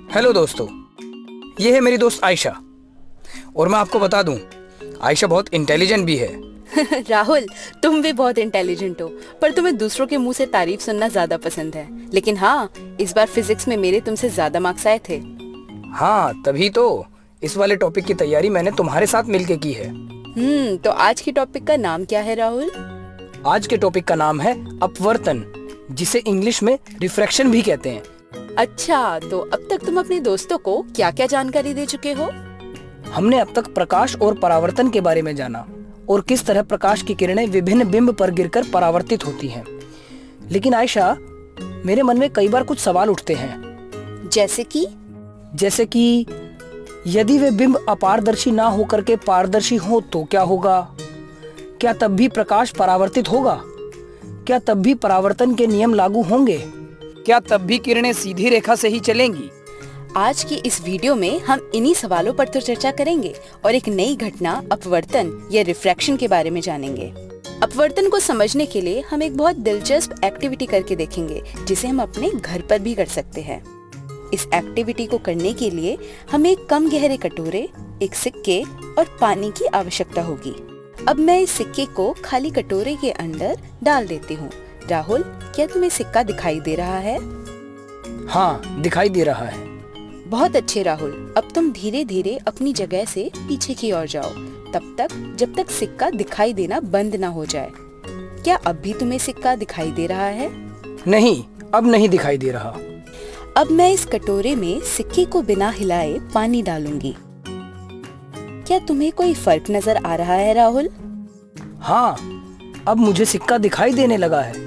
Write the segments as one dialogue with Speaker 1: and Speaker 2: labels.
Speaker 1: Hello दोस्तों, ये है मेरी दोस्त आयशा। और मैं आपको बता दूं, आयशा बहुत इंटेलिजेंट भी है।
Speaker 2: राहुल, तुम भी बहुत इंटेलिजेंट हो, पर तुम्हें दूसरों के मुंह से तारीफ सुनना ज्यादा पसंद है। लेकिन हाँ, इस बार फिजिक्स में मेरे तुमसे ज्यादा मार्क्स आए थे।
Speaker 1: हाँ, तभी तो इस वाले टॉपिक की तैयारी मैंने तुम्हारे साथ मिलके की है।
Speaker 2: तो आज की टॉपिक का नाम क्या है राहुल?
Speaker 1: आज के टॉपिक का नाम है अपवर्तन, जिसे इंग्लिश में रिफ्रैक्शन भी कहते हैं।
Speaker 2: अच्छा, तो अब तक तुम अपने दोस्तों को क्या क्या जानकारी दे चुके हो?
Speaker 1: हमने अब तक प्रकाश और परावर्तन के बारे में जाना और किस तरह प्रकाश की किरणें विभिन्न बिंब पर गिरकर परावर्तित होती हैं। लेकिन आयशा, मेरे मन में कई बार कुछ सवाल उठते हैं।
Speaker 2: जैसे कि
Speaker 1: यदि वे बिंब अपारदर्शी ना होकर के पारदर्शी हो तो क्या होगा? क्या तब भी प्रकाश परावर्तित होगा? क्या तब भी परावर्तन के नियम लागू होंगे? क्या तब भी किरणें सीधी रेखा से ही चलेंगी?
Speaker 2: आज की इस वीडियो में हम इन्हीं सवालों पर तो चर्चा करेंगे और एक नई घटना अपवर्तन या रिफ्रैक्शन के बारे में जानेंगे। अपवर्तन को समझने के लिए हम एक बहुत दिलचस्प एक्टिविटी करके देखेंगे, जिसे हम अपने घर पर भी कर सकते हैं। इस एक्टिविटी को करने के लिए हमें एक कम गहरे कटोरे, एक सिक्के और पानी की आवश्यकता होगी। अब मैं इस सिक्के को खाली कटोरे के अंदर डाल देती हूँ। राहुल, क्या तुम्हें सिक्का दिखाई दे रहा है?
Speaker 1: हाँ, दिखाई दे रहा है।
Speaker 2: बहुत अच्छे राहुल, अब तुम धीरे धीरे अपनी जगह से पीछे की ओर जाओ, तब तक जब तक सिक्का दिखाई देना बंद ना हो जाए। क्या अब भी तुम्हें सिक्का दिखाई दे रहा है?
Speaker 1: नहीं, अब नहीं दिखाई दे रहा।
Speaker 2: अब मैं इस कटोरे में सिक्के को बिना हिलाए पानी डालूंगी। क्या तुम्हें कोई फर्क नजर आ रहा है राहुल?
Speaker 1: हाँ, अब मुझे सिक्का दिखाई देने लगा है।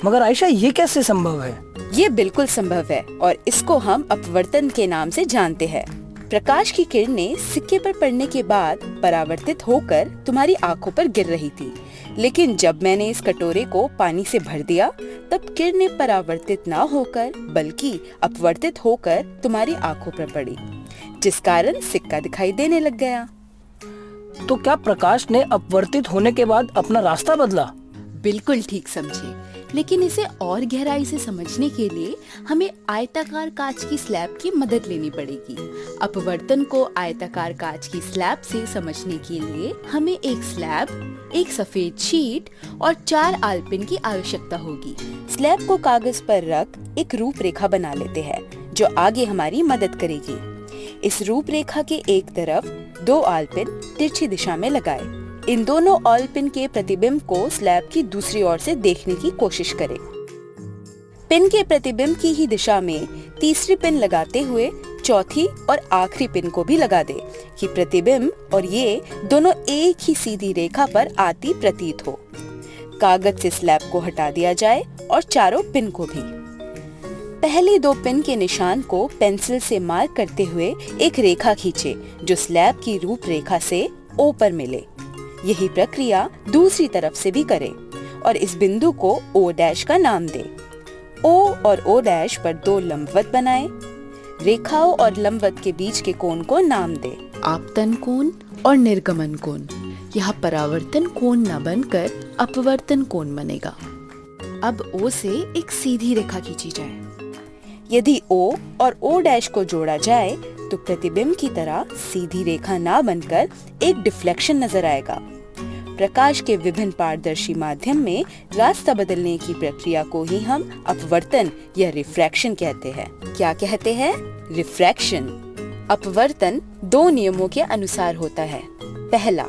Speaker 1: मगर आयशा, ये कैसे संभव है?
Speaker 2: ये बिल्कुल संभव है और इसको हम अपवर्तन के नाम से जानते हैं। प्रकाश की किरणें सिक्के पर पड़ने के बाद परावर्तित होकर तुम्हारी आंखों पर गिर रही थी, लेकिन जब मैंने इस कटोरे को पानी से भर दिया, तब किरणें परावर्तित ना होकर बल्कि अपवर्तित होकर तुम्हारी आंखों पर पड़ी, जिस कारण सिक्का दिखाई देने लग गया।
Speaker 1: तो क्या प्रकाश ने अपवर्तित होने के बाद अपना रास्ता बदला?
Speaker 3: बिल्कुल ठीक समझे, लेकिन इसे और गहराई से समझने के लिए हमें आयताकार कांच की स्लैब की मदद लेनी पड़ेगी। अपवर्तन को आयताकार कांच की स्लैब से समझने के लिए हमें एक स्लैब, एक सफेद शीट और 4 आलपिन की आवश्यकता होगी।
Speaker 2: स्लैब को कागज पर रख एक रूपरेखा बना लेते हैं, जो आगे हमारी मदद करेगी। इस रूपरेखा के एक तरफ 2 आलपिन तिरछी दिशा में लगाए। इन दोनों ऑल-पिन के प्रतिबिंब को स्लैब की दूसरी ओर से देखने की कोशिश करें। पिन के प्रतिबिंब की ही दिशा में तीसरी पिन लगाते हुए चौथी और आखिरी पिन को भी लगा दे कि प्रतिबिंब और ये दोनों एक ही सीधी रेखा पर आती प्रतीत हो। कागज से स्लैब को हटा दिया जाए और चारों पिन को भी। पहले 2 पिन के निशान को पेंसिल से मार्क करते हुए एक रेखा खींचे, जो स्लैब की रूपरेखा से O पर मिले। यही प्रक्रिया दूसरी तरफ से भी करें और इस बिंदु को O' का नाम दे। O और O' पर 2 लंबवत बनाएं। रेखाओं और लंबवत के बीच के कोण को नाम दे।
Speaker 3: आपतन कोण और निर्गमन कोण। यह परावर्तन कोण न बनकर अपवर्तन कोण बनेगा। अब O से एक सीधी रेखा खींची जाए।
Speaker 2: यदि O और O' को जोड़ा जाए तो प्रतिबिंब की तरह सीधी रेखा ना बनकर एक डिफ्लेक्शन नजर आएगा। प्रकाश के विभिन्न पारदर्शी माध्यम में रास्ता बदलने की प्रक्रिया को ही हम अपवर्तन या रिफ्रैक्शन कहते हैं। क्या कहते हैं? रिफ्रैक्शन। अपवर्तन 2 नियमों के अनुसार होता है। पहला,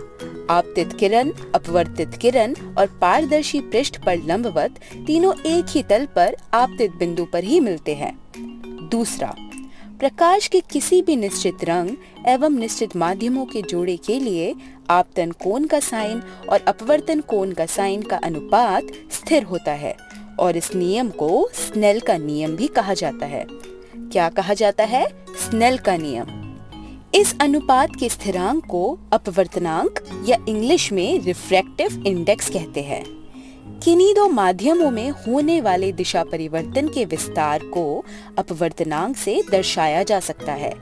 Speaker 2: आपतित किरण, अपवर्तित किरण और पारदर्शी पृष्ठ पर लंबवत तीनों एक ही तल पर आपतित बिंदु पर ही मिलते हैं। दूसरा, प्रकाश के किसी भी निश्चित रंग एवं निश्चित माध्यमों के जोड़े के लिए आपतन कोण का साइन और अपवर्तन कोण का साइन का अनुपात स्थिर होता है और इस नियम को स्नेल का नियम भी कहा जाता है। क्या कहा जाता है? स्नेल का नियम। इस अनुपात के स्थिरांक को अपवर्तनांक या इंग्लिश में रिफ्रैक्टिव इंडेक्स कहते हैं। किन्हीं 2 माध्यमों में होने वाले दिशा परिवर्तन के विस्तार को अपवर्तनांक से दर्शाया जा सकता है।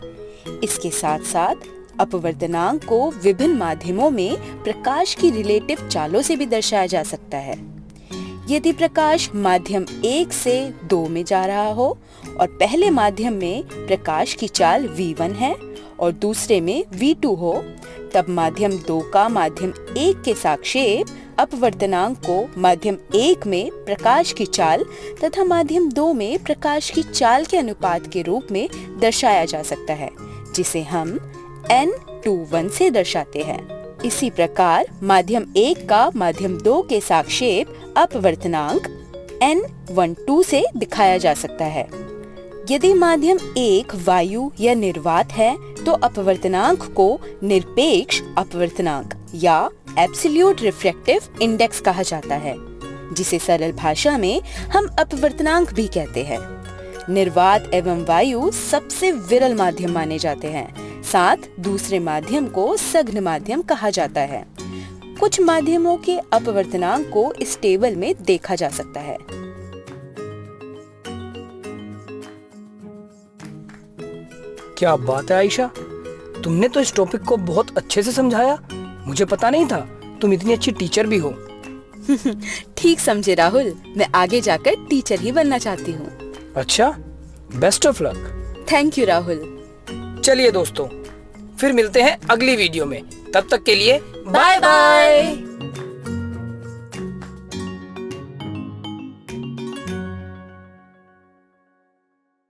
Speaker 2: इसके साथ साथ अपवर्तनांक को विभिन्न माध्यमों में प्रकाश की रिलेटिव चालों से भी दर्शाया जा सकता है। यदि प्रकाश माध्यम 1 से 2 में जा रहा हो और पहले माध्यम में प्रकाश की चाल v1 है और दूसरे में v2 हो, तब माध्यम 2 का माध्यम 1 के सापेक्ष अपवर्तनांक को माध्यम 1 में प्रकाश की चाल तथा माध्यम 2 में प्रकाश की चाल के अनुपात के रूप में दर्शाया जा सकता है, जिसे हम n21 से दर्शाते हैं। इसी प्रकार माध्यम 1 का माध्यम 2 के सापेक्ष अपवर्तनांक n12 से दिखाया जा सकता है। यदि माध्यम 1 वायु या निर्वात है तो अपवर्तनांक को निरपेक्ष अपवर्तनांक या एब्सोल्यूट रिफ्रैक्टिव इंडेक्स कहा जाता है, जिसे सरल भाषा में हम अपवर्तनांक भी कहते हैं। निर्वात एवं वायु सबसे विरल माध्यम माने जाते हैं, साथ दूसरे माध्यम को सघन माध्यम कहा जाता है। कुछ माध्यमों के अपवर्तनांक को इस टेबल में देखा जा सकता है।
Speaker 1: क्या बात है आयशा, तुमने तो इस टॉपिक को बहुत अच्छे से समझाया। मुझे पता नहीं था तुम इतनी अच्छी टीचर भी हो।
Speaker 2: ठीक समझे राहुल, मैं आगे जाकर टीचर ही बनना चाहती हूँ।
Speaker 1: अच्छा, best of luck.
Speaker 2: Thank you Rahul.
Speaker 1: चलिए दोस्तों, फिर मिलते हैं अगली वीडियो में। तब तक के लिए
Speaker 2: बाय बाय।